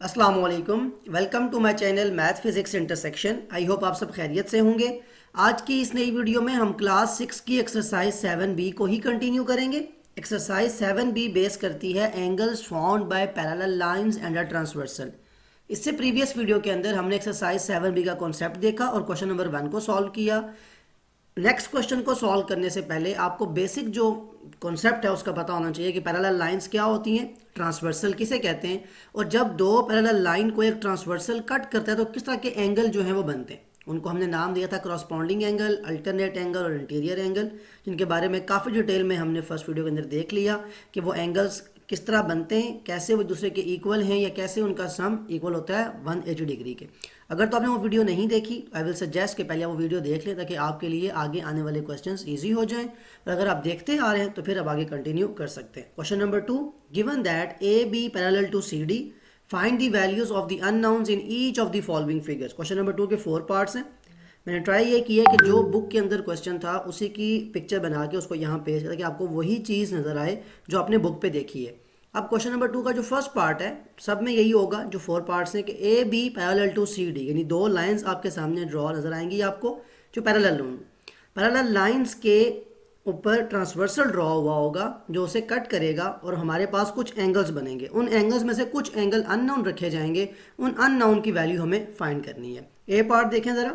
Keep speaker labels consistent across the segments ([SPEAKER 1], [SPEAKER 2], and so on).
[SPEAKER 1] अस्सलाम वालेकुम। Welcome to my channel math physics intersection. I hope आप सब खैरियत से होंगे। आज की इस नई वीडियो में हम क्लास 6 की एक्सरसाइज 7B को ही कंटिन्यू करेंगे। एक्सरसाइज 7B बेस करती है angles found by parallel lines and a transversal. इससे प्रीवियस वीडियो के अंदर हमने एक्सरसाइज 7B का कॉन्सेप्ट देखा और क्वेश्चन नंबर 1 को सॉल्व किया। नेक्स्ट क्वेश्चन को सॉल्व करने से पहले आपको बेसिक जो कॉन्सेप्ट है उसका पता होना चाहिए कि पैरेलल लाइंस क्या होती हैं, ट्रांसवर्सल किसे कहते हैं, और जब दो पैरेलल लाइन को एक ट्रांसवर्सल कट करता है तो किस तरह के एंगल जो हैं वो बनते हैं। उनको हमने नाम दिया था क्रॉसपॉन्डिंग एंगल, अल्टरनेट एंगल और इंटीरियर एंगल, जिनके बारे में काफ़ी डिटेल में हमने फर्स्ट वीडियो के अंदर देख लिया कि वो एंगल्स किस तरह बनते हैं, कैसे वो दूसरे के इक्वल हैं या कैसे उनका सम इक्वल होता है 180 डिग्री के। अगर तो आपने वो वीडियो नहीं देखी, आई विल सजेस्ट कि पहले आप वो वीडियो देख लें ताकि आपके लिए आगे आने वाले क्वेश्चंस इजी हो जाएं। और अगर आप देखते आ रहे हैं तो फिर आप आगे कंटिन्यू कर सकते हैं। Question number 2, given that A B parallel to C D, find the values of the unknowns in each of the following figures. Question number 2 के 4 पार्ट्स हैं। मैंने ट्राई ये किया कि जो बुक के अंदर क्वेश्चन था उसी की पिक्चर बना के उसको यहाँ पेश किया ताकि आपको वही चीज़ नज़र आए जो आपने बुक पे देखी है। अब क्वेश्चन नंबर 2 का जो फर्स्ट पार्ट है सब में यही होगा, जो 4 पार्ट्स हैं कि A B parallel to C D, यानी दो लाइंस आपके सामने ड्रॉ नज़र आएंगी आपको जो पैरेलल लाइंस के ऊपर ट्रांसवर्सल ड्रॉ हुआ होगा जो उसे कट करेगा और हमारे पास कुछ एंगल्स बनेंगे। उन एंगल्स में से कुछ एंगल अननोन रखे जाएंगे, उन अननोन की वैल्यू हमें फाइंड करनी है। ए पार्ट देखें ज़रा।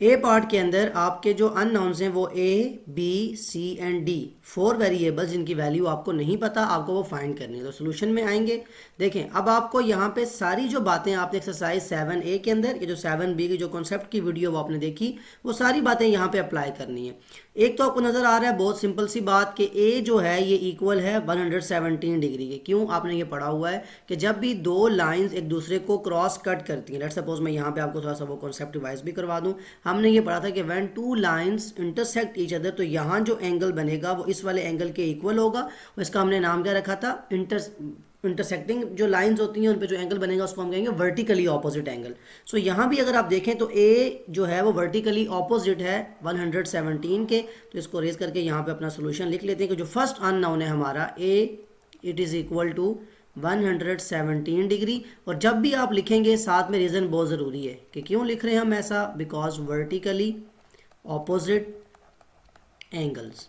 [SPEAKER 1] ए पार्ट के अंदर आपके जो अननोन्स हैं वो A B C and D, 4 variables जिनकी वैल्यू आपको नहीं पता, आपको वो फाइंड करनी है। तो सोल्यूशन में आएंगे। देखें अब आपको यहाँ पे सारी जो बातें आपने एक्सरसाइज 7A के अंदर, ये जो 7B की जो कॉन्सेप्ट की वीडियो वो आपने देखी, वो सारी बातें यहाँ पे अप्लाई करनी है। एक तो आपको नज़र आ रहा है बहुत सिंपल सी बात कि ए जो है ये इक्वल है 117 डिग्री के। क्यों? आपने ये पढ़ा हुआ है कि जब भी दो लाइंस एक दूसरे को क्रॉस कट करती हैं, लेट्स सपोज मैं यहाँ पे आपको थोड़ा सा वो कॉन्सेप्ट रिवाइज भी करवा दूँ। हमने ये पढ़ा था कि when two lines intersect each other, तो यहाँ जो एंगल बनेगा वो इस वाले एंगल के इक्वल होगा और इसका हमने नाम क्या रखा था, इंटरसेक्टिंग जो लाइंस होती हैं उन पे जो एंगल बनेगा उसको हम कहेंगे वर्टिकली ऑपोजिट एंगल। सो यहाँ भी अगर आप देखें तो ए जो है वो वर्टिकली ऑपोजिट है 117 के। तो इसको रेज करके यहाँ पे अपना सोल्यूशन लिख लेते हैं कि जो फर्स्ट अननोन है हमारा A, it is equal to 117 degree. और जब भी आप लिखेंगे साथ में रीज़न बहुत ज़रूरी है कि क्यों लिख रहे हैं हम ऐसा, बिकॉज वर्टिकली ऑपोजिट एंगल्स।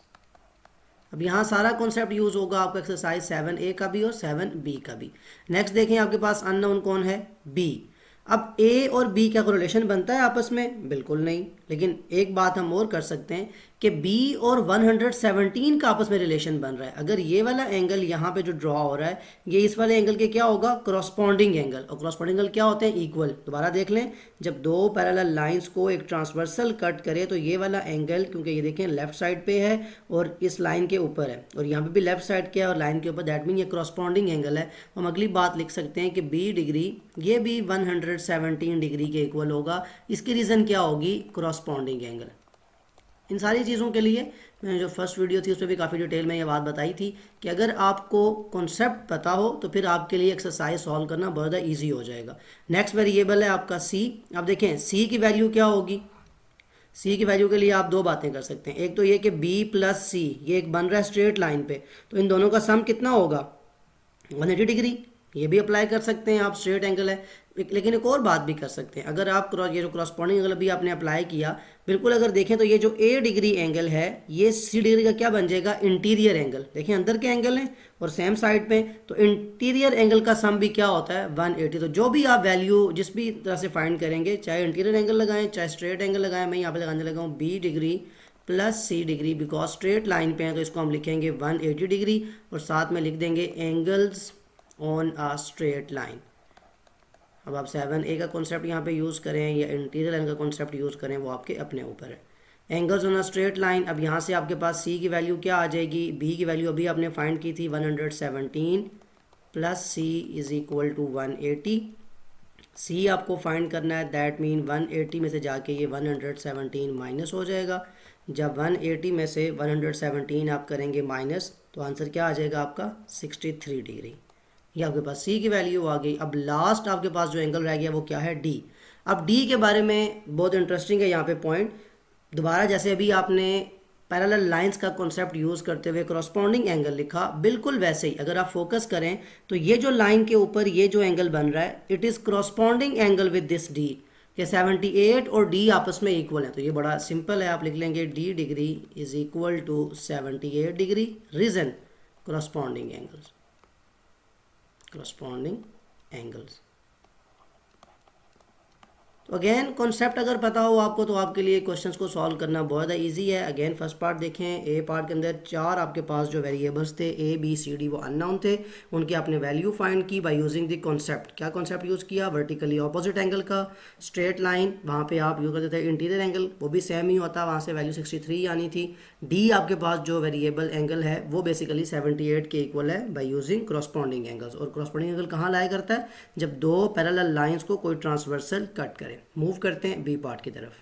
[SPEAKER 1] अब यहाँ सारा कॉन्सेप्ट यूज़ होगा आपका एक्सरसाइज 7A का भी और 7B का भी। नेक्स्ट देखें आपके पास अननोन कौन है, B। अब A और B क्या रिलेशन बनता है आपस में? बिल्कुल नहीं। लेकिन एक बात हम और कर सकते हैं कि B और 117 का आपस में रिलेशन बन रहा है। अगर ये वाला एंगल यहाँ पे जो ड्रॉ हो रहा है ये इस वाले एंगल के क्या होगा, क्रॉसपॉन्डिंग एंगल। और क्रॉसपॉन्डिंग एंगल क्या होते हैं, इक्वल। दोबारा देख लें, जब दो पैरेलल लाइंस को एक ट्रांसवर्सल कट करे तो ये वाला एंगल, क्योंकि ये देखें लेफ्ट साइड पे है और इस लाइन के ऊपर है और यहाँ पे भी लेफ्ट साइड के है और लाइन के ऊपर, दैट मीन ये क्रॉसपॉन्डिंग एंगल है। हम अगली बात लिख सकते हैं कि B डिग्री ये भी 117 डिग्री के इक्वल होगा। इसकी रीज़न क्या होगी, क्रॉसपॉन्डिंग एंगल। इन सारी चीज़ों के लिए मैंने जो फर्स्ट वीडियो थी उसमें भी काफ़ी डिटेल में ये बात बताई थी कि अगर आपको कॉन्सेप्ट पता हो तो फिर आपके लिए एक्सरसाइज सॉल्व करना बहुत ज़्यादा ईजी हो जाएगा। नेक्स्ट वेरिएबल है आपका C। अब देखें C की वैल्यू क्या होगी। C की वैल्यू के लिए आप दो बातें कर सकते हैं। एक तो ये कि B प्लस C ये एक बन रहा है स्ट्रेट लाइन पे, तो इन दोनों का सम कितना होगा, 180 डिग्री। ये भी अप्लाई कर सकते हैं आप, स्ट्रेट एंगल है। लेकिन एक और बात भी कर सकते हैं, अगर आप ये जो क्रॉसपॉन्डिंग एंगल भी आपने अप्लाई किया, बिल्कुल अगर देखें तो ये जो A डिग्री एंगल है ये C डिग्री का क्या बन जाएगा, इंटीरियर एंगल। देखें अंदर के एंगल हैं और सेम साइड पे, तो इंटीरियर एंगल का सम भी क्या होता है, 180। तो जो भी आप वैल्यू जिस भी तरह से फाइंड करेंगे, चाहे इंटीरियर एंगल लगाएं चाहे स्ट्रेट एंगल लगाएं, मैं यहाँ पे लगाने लगा हूँ B degree plus C degree, because straight line पे है तो इसको हम लिखेंगे 180 डिग्री और साथ में लिख देंगे angles on a straight line. अब आप 7A का कॉन्सेप्ट यहाँ पे यूज़ करें या इंटीरियर लाइन का कॉन्सेप्ट यूज़ करें वो आपके अपने ऊपर है। Angles on a straight line. अब यहाँ से आपके पास C की वैल्यू क्या आ जाएगी, B की वैल्यू अभी आपने फाइंड की थी 117 प्लस C is equal to 180। C आपको फाइंड करना है, दैट मीन 180 में से जाके ये 117 माइनस हो जाएगा। जब 180 में से 117 आप करेंगे माइनस तो आंसर क्या आ जाएगा आपका, 63 डिग्री। ये आपके पास C की वैल्यू आ गई। अब लास्ट आपके पास जो एंगल रह गया वो क्या है, D। अब D के बारे में बहुत इंटरेस्टिंग है यहाँ पे पॉइंट। दोबारा जैसे अभी आपने पैरेलल लाइंस का कॉन्सेप्ट यूज़ करते हुए करॉस्पॉन्डिंग एंगल लिखा, बिल्कुल वैसे ही अगर आप फोकस करें तो ये जो लाइन के ऊपर ये जो एंगल बन रहा है, it is corresponding angle with this D. ये 78 और डी आपस में इक्वल है, तो ये बड़ा सिंपल है, आप लिख लेंगे D degree is equal to 78 degree. Reason corresponding angles, corresponding angles. तो अगेन कॉन्सेप्ट अगर पता हो आपको तो आपके लिए क्वेश्चंस को सॉल्व करना बहुत ईजी है। अगेन फर्स्ट पार्ट देखें, ए पार्ट के अंदर 4 आपके पास जो वेरिएबल्स थे ए बी सी डी वो अननोन थे, उनकी आपने वैल्यू फाइंड की बाय यूजिंग द कॉन्सेप्ट। क्या कॉन्सेप्ट यूज़ किया? वर्टिकली ऑपोजिट एंगल का, स्ट्रेट लाइन, वहाँ पे आप यूज़ करते थे इंटीरियर एंगल, वो भी सेम ही होता, वहाँ से वैल्यू 63 आनी थी। डी आपके पास जो वेरिएबल एंगल है वो बेसिकली 78 के इक्वल है बाय यूजिंग क्रॉसपॉन्डिंग एंगल्स। और क्रॉसपॉन्डिंग एंगल कहाँ लाया करता है? जब दो पैरेलल लाइंस को कोई ट्रांसवर्सल कट करे। मूव करते हैं बी पार्ट की तरफ।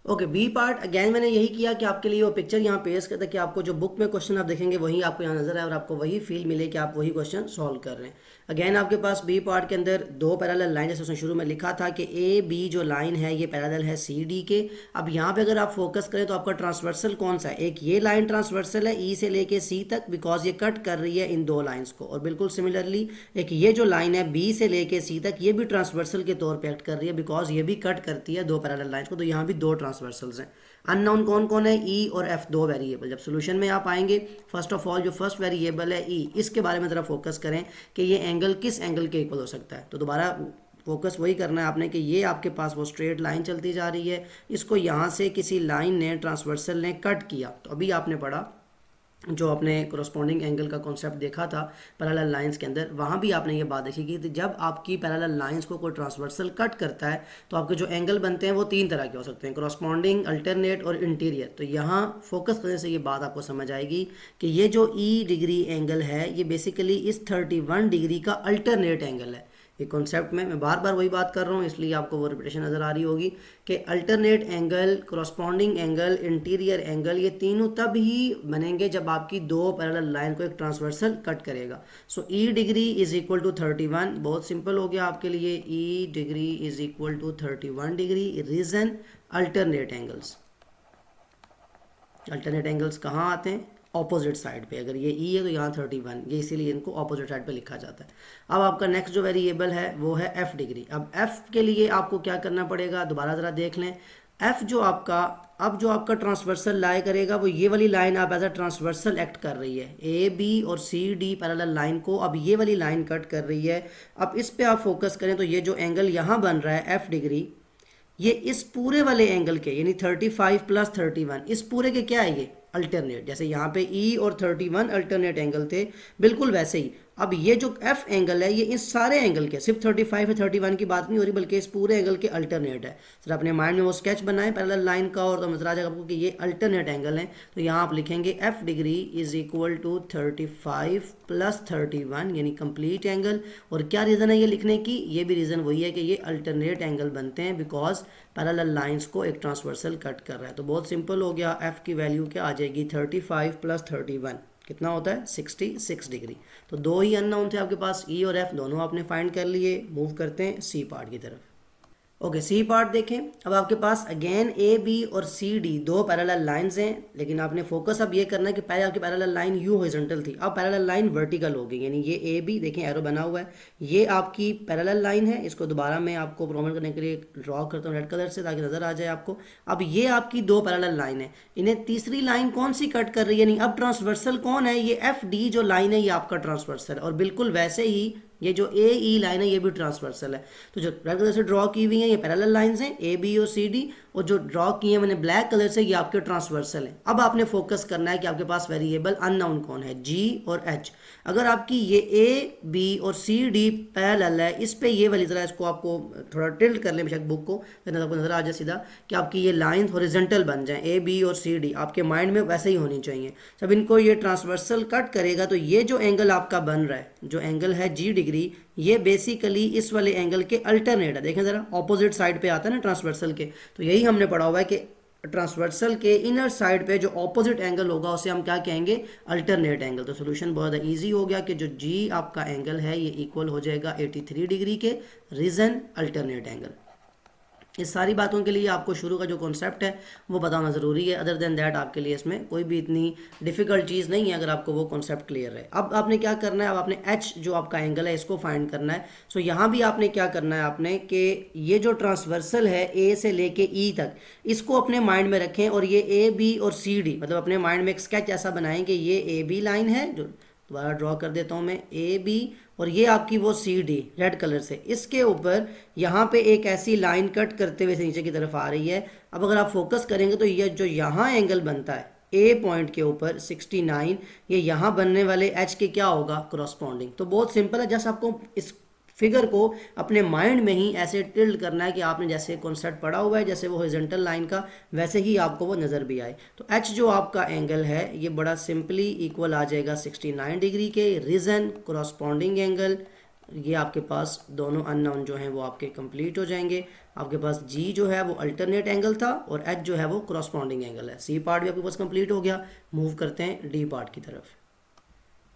[SPEAKER 1] ओके, बी पार्ट अगेन मैंने यही किया कि आपके लिए वो पिक्चर यहाँ पेश करता है कि आपको जो बुक में क्वेश्चन आप देखेंगे वही आपको यहाँ नजर आए और आपको वही फील मिले कि आप वही क्वेश्चन सॉल्व कर रहे हैं। अगेन आपके पास बी पार्ट के अंदर दो पैरेलल लाइन, जैसे उसने शुरू में लिखा था कि ए बी जो लाइन है ये पैरेलल है सी डी के। अब यहाँ पे अगर आप फोकस करें तो आपका ट्रांसवर्सल कौन सा है? एक ये लाइन ट्रांसवर्सल है ई से लेके सी तक, बिकॉज ये कट कर रही है इन दो लाइन्स को। और बिल्कुल सिमिलरली एक ये जो लाइन है बी से लेके सी तक, ये भी ट्रांसवर्सल के तौर पर एक्ट कर रही है, बिकॉज ये भी कट करती है दो पैरेलल लाइन्स को। तो यहाँ भी दो ट्रांसवर्सल्स हैं। अननोन कौन कौन है? ई और एफ, दो वेरिएबल। जब सोल्यूशन में आप आएंगे, फर्स्ट ऑफ ऑल जो फर्स्ट वेरिएबल है ई, इसके बारे में ज़रा फोकस करें कि ये एंगल किस एंगल के इक्वल हो सकता है। तो दोबारा फोकस वही करना है आपने कि ये आपके पास वो स्ट्रेट लाइन चलती जा रही है, इसको यहाँ से किसी लाइन ने, ट्रांसवर्सल ने कट किया। तो अभी आपने पढ़ा जो आपने करॉस्पॉन्डिंग एंगल का कॉन्सेप्ट देखा था पैरेलल लाइंस के अंदर, वहाँ भी आपने ये बात देखी कि जब आपकी पैरेलल लाइंस को कोई ट्रांसवर्सल कट करता है तो आपके जो एंगल बनते हैं वो तीन तरह के हो सकते हैं, करॉस्पॉन्डिंग, अल्टरनेट और इंटीरियर। तो यहाँ फोकस करने से ये बात आपको समझ आएगी कि ये जो ई डिग्री एंगल है ये बेसिकली इस 31 डिग्री का अल्टरनेट एंगल है। ये कॉन्सेप्ट में मैं बार बार वही बात कर रहा हूँ, इसलिए आपको वो रिपीटेशन नज़र आ रही होगी कि alternate angle, corresponding angle, interior angle, ये तीनों तब ही बनेंगे जब आपकी दो पैरेलल लाइन को एक ट्रांसवर्सल कट करेगा। So E degree is equal to 31, बहुत सिंपल हो गया आपके लिए, E degree is equal to 31 degree. Reason alternate angles. Alternate angles कहाँ आते हैं? ऑपोजिट साइड पे। अगर ये ई है तो यहाँ 31, ये इसीलिए इनको ऑपोजिट साइड पे लिखा जाता है। अब आपका नेक्स्ट जो वेरिएबल है वो है एफ डिग्री। अब एफ के लिए आपको क्या करना पड़ेगा, दोबारा ज़रा देख लें। एफ जो आपका अब जो आपका ट्रांसवर्सल लाई करेगा वो ये वाली लाइन आप एज अ ट्रांसवर्सल एक्ट कर रही है, ए बी और सी डी पैरेलल लाइन को अब ये वाली लाइन कट कर रही है। अब इस पे आप फोकस करें तो ये जो एंगल यहाँ बन रहा है एफ डिग्री, ये इस पूरे वाले एंगल के यानी 35 प्लस 31, इस पूरे के क्या है? ये अल्टरनेट। जैसे यहाँ पे E और 31 अल्टरनेट एंगल थे, बिल्कुल वैसे ही अब ये जो F एंगल है ये इस सारे एंगल के, सिर्फ 35 है 31 की बात नहीं हो रही, बल्कि इस पूरे एंगल के अल्टरनेट है। सर अपने माइंड में वो स्केच बनाएं पैरेलल लाइन का और तो नजर आ जाएगा आपको कि ये अल्टरनेट एंगल है। तो यहाँ आप लिखेंगे F degree is equal to 35 प्लस 31 यानी कंप्लीट एंगल। और क्या रीज़न है ये लिखने की? ये भी रीज़न वही है कि ये अल्टरनेट एंगल बनते हैं बिकॉज पैरेलल लाइंस को एक ट्रांसवर्सल कट कर रहा है। तो बहुत सिंपल हो गया, F की वैल्यू क्या आ जाएगी? 35 प्लस 31 कितना होता है? 66 डिग्री। तो दो ही अननोन थे आपके पास, ई और एफ, दोनों आपने फाइंड कर लिए। मूव करते हैं सी पार्ट की तरफ। ओके, सी पार्ट देखें। अब आपके पास अगेन ए बी और सी डी दो पैरेलल लाइंस हैं, लेकिन आपने फोकस अब ये करना है कि पहले आपकी पैरेलल लाइन यू हॉरिजॉन्टल थी, अब पैरेलल लाइन वर्टिकल होगी। यानी ये ए बी देखें एरो बना हुआ है, ये आपकी पैरेलल लाइन है। इसको दोबारा मैं आपको प्रोमेंट करने के लिए ड्रॉ करता हूँ रेड कलर से ताकि नजर आ जाए आपको। अब ये आपकी दो पैरेलल लाइन है, इन्हें तीसरी लाइन कौन सी कट कर रही है? नहीं, अब ट्रांसवर्सल कौन है? ये एफ डी जो लाइन है ये आपका ट्रांसवर्सल है। और बिल्कुल वैसे ही ये जो ए ई लाइन है ये भी ट्रांसवर्सल है। तो जो रेड कलर से ड्रॉ की हुई है ये पैरेलल लाइंस हैं ए बी और सी डी, और जो ड्रॉ किए हैं मैंने ब्लैक कलर से ये आपके ट्रांसवर्सल है। अब आपने फोकस करना है कि आपके पास वेरिएबल अननोन कौन है, जी और एच। अगर आपकी ये ए बी और सी डी पैरेलल है, इस पे ये वाली, जरा इसको आपको थोड़ा टिल्ट कर लें बेशक बुक को, फिर आपको नजर आ जाए सीधा कि आपकी ये लाइन हॉरिजॉन्टल बन जाए, ए बी और सी डी आपके माइंड में वैसे ही होनी चाहिए। जब इनको ये ट्रांसवर्सल कट करेगा तो ये जो एंगल आपका बन रहा है, जो एंगल है जी डिग्री, ये बेसिकली इस वाले एंगल के अल्टरनेट है। देखें जरा, ऑपोजिट साइड पे आता है ना ट्रांसवर्सल के, तो यही हमने पढ़ा हुआ है कि ट्रांसवर्सल के इनर साइड पे जो ऑपोजिट एंगल होगा उसे हम क्या कहेंगे? Alternate angle. तो सोल्यूशन बहुत इजी हो गया कि जो जी आपका एंगल है ये इक्वल हो जाएगा 83 डिग्री के। Reason alternate angle. इस सारी बातों के लिए आपको शुरू का जो कॉन्सेप्ट है वो बताना ज़रूरी है। अदर देन दैट आपके लिए इसमें कोई भी इतनी डिफ़िकल्ट चीज़ नहीं है अगर आपको वो कॉन्सेप्ट क्लियर है। अब आपने क्या करना है, अब आपने एच जो आपका एंगल है इसको फाइंड करना है। सो यहाँ भी आपने क्या करना है आपने कि ये जो ट्रांसवर्सल है ए से लेके ई तक, इसको अपने माइंड में रखें और ये ए बी और सी डी मतलब अपने माइंड में एक स्केच ऐसा बनाएं कि ये ए बी लाइन है, जो दोबारा ड्रॉ कर देता हूँ मैं, ए बी, और ये आपकी वो सी डी रेड कलर से, इसके ऊपर यहाँ पे एक ऐसी लाइन कट करते हुए नीचे की तरफ आ रही है। अब अगर आप फोकस करेंगे तो ये जो यहाँ एंगल बनता है ए पॉइंट के ऊपर 69, ये यहाँ बनने वाले एच के क्या होगा, करस्पॉन्डिंग। तो बहुत सिंपल है, जस्ट आपको इस फिगर को अपने माइंड में ही ऐसे टिल्ड करना है कि आपने जैसे कॉन्सेप्ट पढ़ा हुआ है, जैसे वो हॉरिजॉन्टल लाइन का, वैसे ही आपको वो नज़र भी आए। तो एच जो आपका एंगल है ये बड़ा सिंपली इक्वल आ जाएगा 69 डिग्री के। रीज़न करस्पॉन्डिंग एंगल, ये आपके पास दोनों अननोन जो हैं वो आपके कंप्लीट हो जाएंगे। आपके पास जी जो है वो अल्टरनेट एंगल था और एच जो है वो करस्पॉन्डिंग एंगल है। सी पार्ट भी आपके पास कंप्लीट हो गया। मूव करते हैं डी पार्ट की तरफ।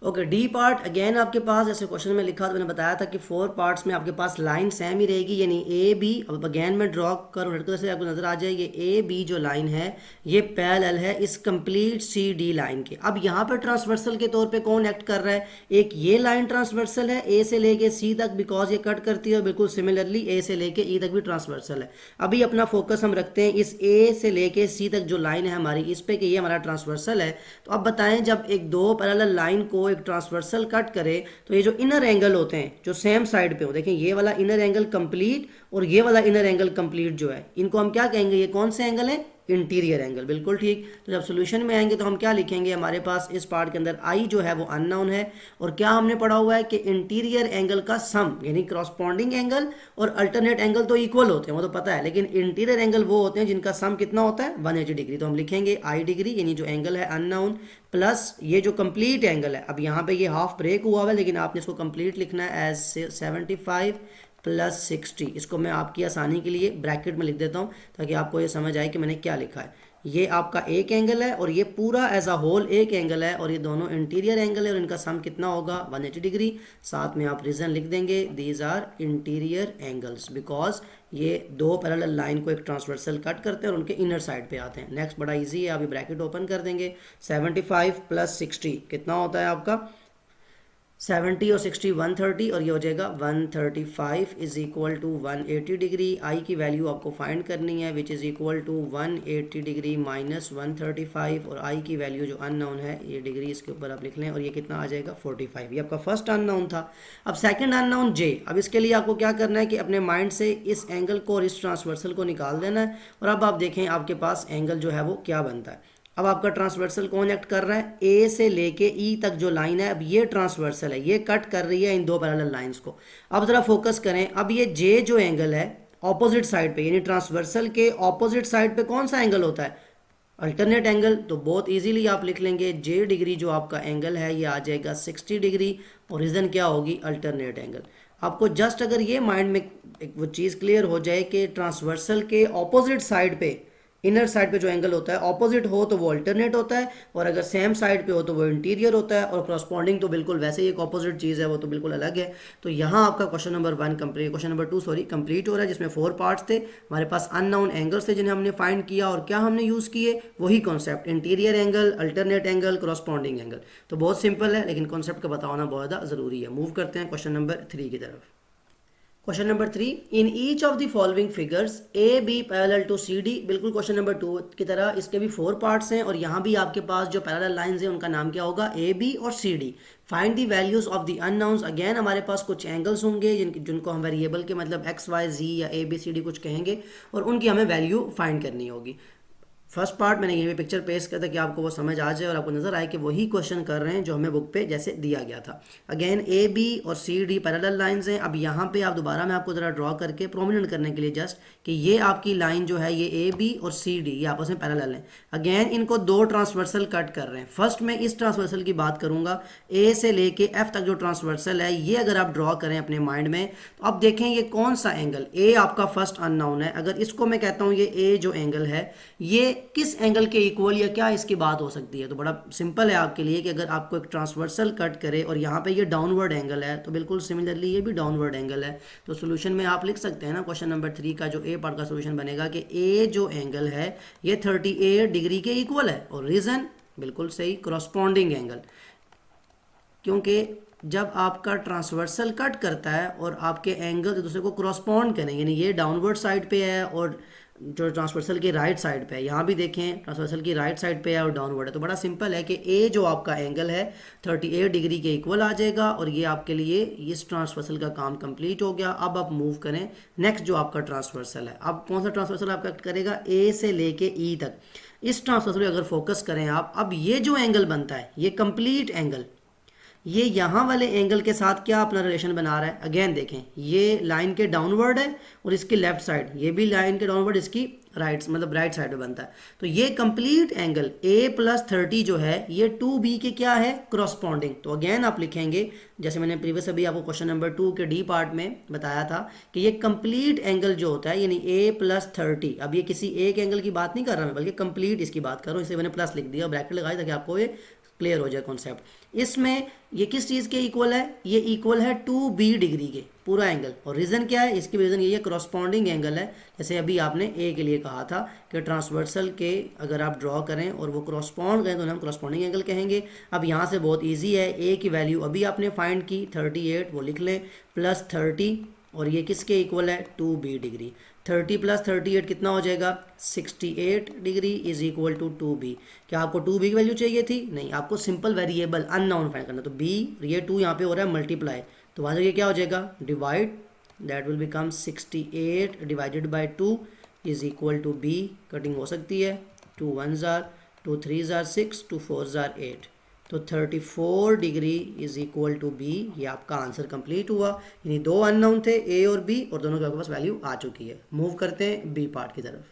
[SPEAKER 1] ओके, डी पार्ट अगेन आपके पास जैसे क्वेश्चन में लिखा था, मैंने बताया था कि 4 पार्ट्स में आपके पास लाइन सेम ही रहेगी, यानी ए बी। अब अगेन मैं ड्रॉ करूँ रेड कलर से, आपको नजर आ जाए ये ए बी जो लाइन है ये पैरेलल है इस कंप्लीट सी डी लाइन के। अब यहाँ पर ट्रांसवर्सल के तौर पे कौन एक्ट कर रहा है, एक ये लाइन ट्रांसवर्सल है ए से लेके सी तक, बिकॉज ये कट करती है, बिल्कुल सिमिलरली ए से लेके ई तक भी ट्रांसवर्सल है। अभी अपना फोकस हम रखते हैं इस ए से लेके सी तक जो लाइन है हमारी, इस पे कि ये हमारा ट्रांसवर्सल है। तो अब बताएं, जब एक दो पैरेलल लाइन को एक ट्रांसवर्सल कट करे तो ये जो इनर एंगल होते हैं जो सेम साइड पे हो, देखें ये वाला इनर एंगल कंप्लीट और ये वाला इनर एंगल कंप्लीट जो है, इनको हम क्या कहेंगे, ये कौन से एंगल है, इंटीरियर एंगल। बिल्कुल ठीक। तो जब सोल्यूशन में आएंगे तो हम क्या लिखेंगे, हमारे पास इस पार्ट के अंदर आई जो है वो अननोन है, और क्या हमने पढ़ा हुआ है कि इंटीरियर एंगल का सम यानी करस्पॉन्डिंग एंगल और अल्टरनेट एंगल तो इक्वल होते हैं, वो तो पता है, लेकिन इंटीरियर एंगल वो होते हैं जिनका सम कितना होता है, 180 डिग्री। तो हम लिखेंगे आई डिग्री यानी जो एंगल है अननोन प्लस ये जो कंप्लीट एंगल है, अब यहाँ पे ये हाफ ब्रेक हुआ हुआ है लेकिन आपने इसको कंप्लीट लिखना है एज 75 प्लस 60। इसको मैं आपकी आसानी के लिए ब्रैकेट में लिख देता हूँ ताकि आपको ये समझ आए कि मैंने क्या लिखा है। ये आपका एक एंगल है और ये पूरा एज अ होल एक एंगल है, और ये दोनों इंटीरियर एंगल है और इनका सम कितना होगा, 180 डिग्री। साथ में आप रीजन लिख देंगे, these are interior angles, because ये दो पैरेलल लाइन को एक ट्रांसवर्सल कट करते हैं और उनके इनर साइड पे आते हैं। नेक्स्ट बड़ा इजी है, आप ये ब्रैकेट ओपन कर देंगे, 75 प्लस 60 कितना होता है आपका, 70 और 60 130, और ये हो जाएगा 135 is equal to 180 degree. I की वैल्यू आपको फाइंड करनी है which is equal to 180 degree minus 135, और आई की वैल्यू जो अननोन है ये डिग्री इसके ऊपर आप लिख लें, और ये कितना आ जाएगा 45। ये आपका फर्स्ट अननोन था। अब सेकंड अननोन जे। अब इसके लिए आपको क्या करना है कि अपने माइंड से इस एंगल को और इस ट्रांसवर्सल को निकाल देना है, और अब आप देखें आपके पास एंगल जो है वो क्या बनता है। अब आपका ट्रांसवर्सल कौन एक्ट कर रहा है, ए से लेके ई तक जो लाइन है, अब ये ट्रांसवर्सल है, ये कट कर रही है इन दो पैरेलल लाइंस को। अब जरा फोकस करें, अब ये जे जो एंगल है ऑपोजिट साइड पे यानी ट्रांसवर्सल के ऑपोजिट साइड पे कौन सा एंगल होता है, अल्टरनेट एंगल। तो बहुत इजीली आप लिख लेंगे जे डिग्री जो आपका एंगल है ये आ जाएगा 60 डिग्री, और रीजन क्या होगी, अल्टरनेट एंगल। आपको जस्ट अगर ये माइंड में एक वो चीज़ क्लियर हो जाए कि ट्रांसवर्सल के ऑपोजिट साइड पे, इनर साइड पे जो एंगल होता है ऑपोजिट हो तो वो अल्टरनेट होता है, और अगर सेम साइड पे हो तो वो इंटीरियर होता है, और करस्पॉन्डिंग तो बिल्कुल वैसे ही एक ऑपोजिट चीज़ है, वो तो बिल्कुल अलग है। तो यहाँ आपका question number 1 complete, question number 2 sorry complete हो रहा है, जिसमें 4 पार्ट्स थे। हमारे पास अननोन एंगल्स थे जिन्हें हमने फाइंड किया, और क्या हमने यूज़ किए, वही concept, interior angle, alternate angle, corresponding angle. तो बहुत सिंपल है लेकिन कॉन्सेप्ट का बताना बहुत ज़्यादा ज़रूरी है। मूव करते हैं क्वेश्चन नंबर 3 की तरफ। Question number 3, in each of the following figures A B parallel to C D. बिल्कुल क्वेश्चन नंबर 2 की तरह इसके भी 4 पार्ट्स हैं, और यहाँ भी आपके पास जो पैरेलल लाइंस हैं उनका नाम क्या होगा, ए बी और C D. Find the values of the unknowns. Again हमारे पास कुछ एंगल्स होंगे जिनको हम वेरिएबल के मतलब एक्स वाई जी या ए बी सी डी कुछ कहेंगे, और उनकी हमें वैल्यू फाइंड करनी होगी। फर्स्ट पार्ट मैंने ये पिक्चर पेश किया था कि आपको वो समझ आ जाए और आपको नजर आए कि वही क्वेश्चन कर रहे हैं जो हमें बुक पे जैसे दिया गया था। अगेन ए बी और सी डी पैरेलल लाइंस हैं। अब यहाँ पे आप दोबारा मैं आपको ज़रा ड्रॉ करके प्रोमिनेंट करने के लिए जस्ट कि ये आपकी लाइन जो है ये ए बी और सी डी ये आपस में पैरेलल हैं। अगेन इनको दो ट्रांसवर्सल कट कर रहे हैं। फर्स्ट मैं इस ट्रांसवर्सल की बात करूंगा, ए से लेके एफ तक जो ट्रांसवर्सल है ये अगर आप ड्रॉ करें अपने माइंड में तो अब देखें ये कौन सा एंगल, ए आपका फर्स्ट अननोन है। अगर इसको मैं कहता हूँ ये ए जो एंगल है ये किस एंगल के इक्वल या क्या इसकी बात हो सकती है। तो बड़ा सिंपल है आपके लिए कि अगर आपको एक ट्रांसवर्सल कट करे और यहाँ पे ये डाउनवर्ड एंगल है तो बिल्कुल सिमिलरली ये भी डाउनवर्ड एंगल है। तो सोल्यूशन में आप लिख सकते हैं ना, क्वेश्चन नंबर 3 का जो ए पार्ट का सोल्यूशन बनेगा कि ए जो एंगल है ये 38 डिग्री के इक्वल है। और रीज़न बिल्कुल सही, करस्पॉन्डिंग एंगल, क्योंकि जब आपका ट्रांसवर्सल कट करता है और आपके एंगल एक दूसरे को क्रॉसपॉन्ड करें, यानी ये डाउनवर्ड साइड पे है और जो ट्रांसवर्सल की राइट साइड पे है, यहाँ भी देखें ट्रांसवर्सल की राइट साइड पे है और डाउनवर्ड है, तो बड़ा सिंपल है कि ए जो आपका एंगल है 38 डिग्री के इक्वल आ जाएगा और ये आपके लिए इस ट्रांसवर्सल का काम कंप्लीट हो गया। अब आप मूव करें नेक्स्ट जो आपका ट्रांसवर्सल है। अब कौन सा ट्रांसवर्सल आपका करेगा, ए से लेके ई तक। इस ट्रांसवर्सल पे अगर फोकस करें आप, अब ये जो एंगल बनता है ये कंप्लीट एंगल, ये यहाँ वाले एंगल के साथ क्या अपना रिलेशन बना रहा है। अगेन देखें, ये लाइन के डाउनवर्ड है और इसकी लेफ्ट साइड, ये भी लाइन के डाउनवर्ड, इसकी राइट मतलब राइट साइड में बनता है। तो ये कंप्लीट एंगल a प्लस 30 जो है ये 2b के क्या है, क्रॉसपॉन्डिंग। तो अगेन आप लिखेंगे जैसे मैंने प्रीवियस अभी आपको क्वेश्चन नंबर 2 के डी पार्ट में बताया था कि ये कंप्लीट एंगल जो होता है यानी a प्लस 30, अब ये किसी एक एंगल की बात नहीं कर रहा मैं, बल्कि कंप्लीट इसकी बात कर रहा हूँ, इसे मैंने प्लस लिख दिया, ब्रैकेट लगाई ताकि आपको ये क्लियर हो जाए कॉन्सेप्ट। इसमें ये किस चीज़ के इक्वल है, ये इक्वल है 2b डिग्री के पूरा एंगल। और रीज़न क्या है, इसकी रीज़न ये करस्पॉन्डिंग एंगल है। जैसे अभी आपने ए के लिए कहा था कि ट्रांसवर्सल के अगर आप ड्रॉ करें और वो करस्पॉन्ड करें तो हम करस्पॉन्डिंग एंगल कहेंगे। अब यहाँ से बहुत ईजी है, ए की वैल्यू अभी आपने फाइंड की 38, वो लिख लें, प्लस 30 और ये किसके इक्वल है, 2b डिग्री। 30 प्लस 38 कितना हो जाएगा, 68 degree is equal to 2b। क्या आपको 2b की वैल्यू चाहिए थी, नहीं, आपको सिंपल वेरिएबल अननोन फाइंड करना। तो b, ये 2 यहाँ पे हो रहा है मल्टीप्लाई, तो वहाँ से ये क्या हो जाएगा, divide, that will become 68 divided by 2 is equal to b। Cutting हो सकती है, 2 1s are 2 3s are 6 2 4s are 8, तो 34 degree is equal to b. ये आपका आंसर कंप्लीट हुआ, यानी दो अननोन थे ए और बी और दोनों के आपके पास वैल्यू आ चुकी है। मूव करते हैं बी पार्ट की तरफ।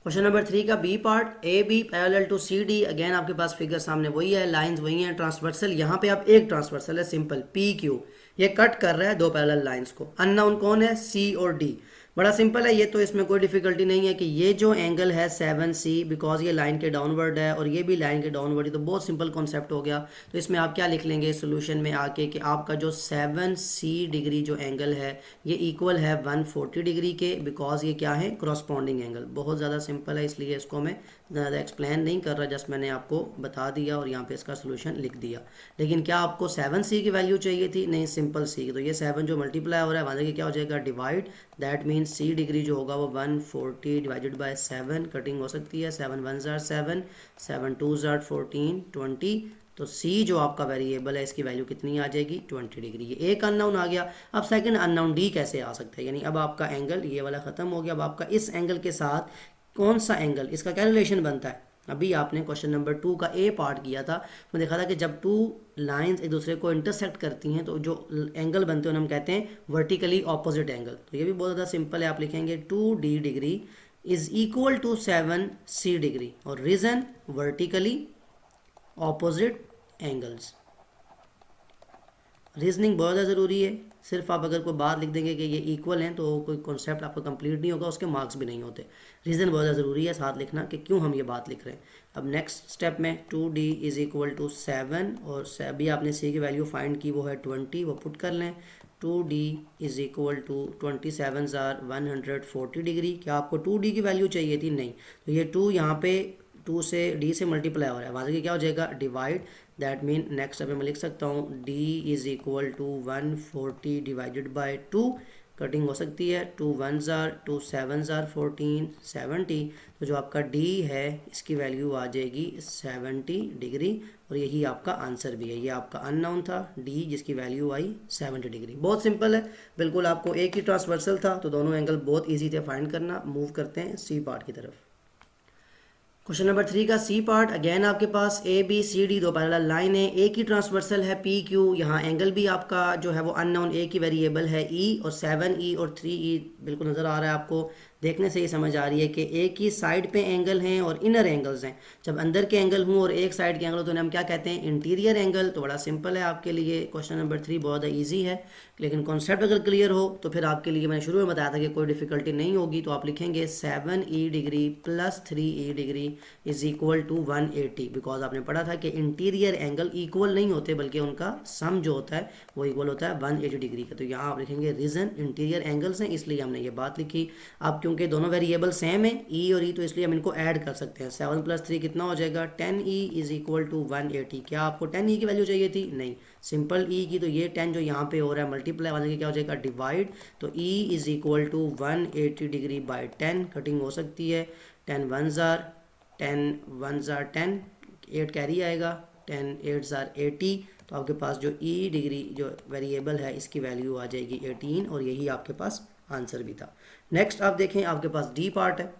[SPEAKER 1] क्वेश्चन नंबर 3 का B part, A B parallel to C D. Again आपके पास फिगर सामने वही है, लाइंस वही हैं, ट्रांसवर्सल यहाँ पे आप एक ट्रांसवर्सल है सिंपल पी क्यू, ये कट कर रहा है दो पैरेलल लाइंस को। अननोन कौन है, सी और डी। बड़ा सिंपल है ये, तो इसमें कोई डिफिकल्टी नहीं है कि ये जो एंगल है 7C, बिकॉज ये लाइन के डाउनवर्ड है और ये भी लाइन के डाउनवर्ड है, तो बहुत सिंपल कॉन्सेप्ट हो गया। तो इसमें आप क्या लिख लेंगे सोल्यूशन में आके कि आपका जो 7C डिग्री जो एंगल है ये इक्वल है 140 डिग्री के, बिकॉज ये क्या है, क्रॉसपॉन्डिंग एंगल। बहुत ज़्यादा सिंपल है, इसलिए इसको मैं ज़्यादा एक्सप्लेन नहीं कर रहा, जस्ट मैंने आपको बता दिया और यहाँ पे इसका सोल्यूशन लिख दिया। लेकिन क्या आपको 7C की वैल्यू चाहिए थी, नहीं, सिंपल C की। तो ये 7 जो मल्टीप्लाई हो रहा है वहाँ से क्या हो जाएगा, divide, that mean C degree जो होगा वो 140 डिवाइडेड बाय 7, कटिंग हो सकती है, 7 1s are 7 7 2s are 14 20। तो C जो आपका वेरिएबल है इसकी वैल्यू कितनी आ जाएगी, 20 डिग्री। ये एक अननोन आ गया। अब सेकंड अननोन D कैसे आ सकता है, यानी अब आपका एंगल ये वाला ख़त्म हो गया। अब आपका इस एंगल के साथ कौन सा एंगल, इसका क्या रिलेशन बनता है। अभी आपने क्वेश्चन नंबर 2 का ए पार्ट किया था, तो देखा था कि जब टू लाइंस एक दूसरे को इंटरसेक्ट करती हैं तो जो एंगल बनते हैं हम कहते हैं वर्टिकली ऑपोजिट एंगल। तो ये भी बहुत ज़्यादा सिंपल है, आप लिखेंगे 2D degree is equal to 7C degree, और reason vertically opposite angles. Reasoning बहुत ज़्यादा ज़रूरी है, सिर्फ आप अगर कोई बात लिख देंगे कि ये इक्वल हैं तो कोई कॉन्सेप्ट आपका कंप्लीट नहीं होगा, उसके मार्क्स भी नहीं होते। रीज़न बहुत ज़्यादा ज़रूरी है, साथ लिखना कि क्यों हम ये बात लिख रहे हैं। अब नेक्स्ट स्टेप में 2D इज इक्वल टू 7 और अभी आपने C की वैल्यू फाइंड की वो है 20, वो पुट कर लें। 2D is equal to 27s are 140 degree. क्या आपको 2D की वैल्यू चाहिए थी, नहीं, तो ये 2 यहाँ पे 2 से D से मल्टीप्लाई हो रहा है, वहाँ से क्या हो जाएगा, डिवाइड, दैट मीन नेक्स्ट अभी मैं लिख सकता हूँ D is equal to 140 divided by 2, cutting हो सकती है, 2 1s are 2 7s are 14 70। तो जो आपका D है इसकी वैल्यू आ जाएगी 70 डिग्री, और यही आपका आंसर भी है। ये आपका अननोन था D जिसकी वैल्यू आई 70 डिग्री। बहुत सिंपल है, बिल्कुल आपको एक ही ट्रांसवर्सल था तो दोनों एंगल बहुत ईजी थे फाइंड करना। मूव करते हैं C पार्ट की तरफ। क्वेश्चन नंबर 3 का C पार्ट, अगेन आपके पास ABCD दो पैरेलल लाइन है, एक ही ट्रांसवर्सल है PQ। यहाँ एंगल भी आपका जो है वो अननोन, एक ही वेरिएबल है E, और 7E और 3E बिल्कुल नज़र आ रहा है आपको। देखने से ये समझ आ रही है कि एक ही साइड पे एंगल हैं और इनर एंगल्स हैं। जब अंदर के एंगल हों और एक साइड के एंगल हो तो हम क्या कहते हैं, इंटीरियर एंगल। तो बड़ा सिंपल है आपके लिए, क्वेश्चन नंबर 3 बहुत ईजी है, लेकिन कॉन्सेप्ट अगर क्लियर हो तो फिर आपके लिए मैंने शुरू में बताया था कि कोई डिफिकल्टी नहीं होगी। तो आप लिखेंगे 7e degree plus 3e degree is equal to 180, because आपने पढ़ा था कि इंटीरियर एंगल इक्वल नहीं होते बल्कि उनका सम जो होता है वो इक्वल होता है 180 डिग्री का। तो यहाँ आप लिखेंगे रीजन इंटीरियर एंगल्स हैं, इसलिए हमने ये बात लिखी। अब क्योंकि दोनों वेरिएबल सेम है ई और ई, तो इसलिए हम इनको ऐड कर सकते हैं। 7 + 3 कितना हो जाएगा, 10e इज इक्वल टू 180। क्या आपको 10e की वैल्यू चाहिए थी? नहीं, सिंपल e की, तो ये 10 जो यहाँ पे हो रहा है मल्टीप्लाई वाले के क्या हो जाएगा, डिवाइड। तो e is equal to 180 degree by 10, cutting हो सकती है। 10 1s are 10, 8 कैरी आएगा, 10 8s are 80। तो आपके पास जो e डिग्री जो वेरिएबल है इसकी वैल्यू आ जाएगी 18, और यही आपके पास आंसर भी था। नेक्स्ट आप देखें, आपके पास डी पार्ट है।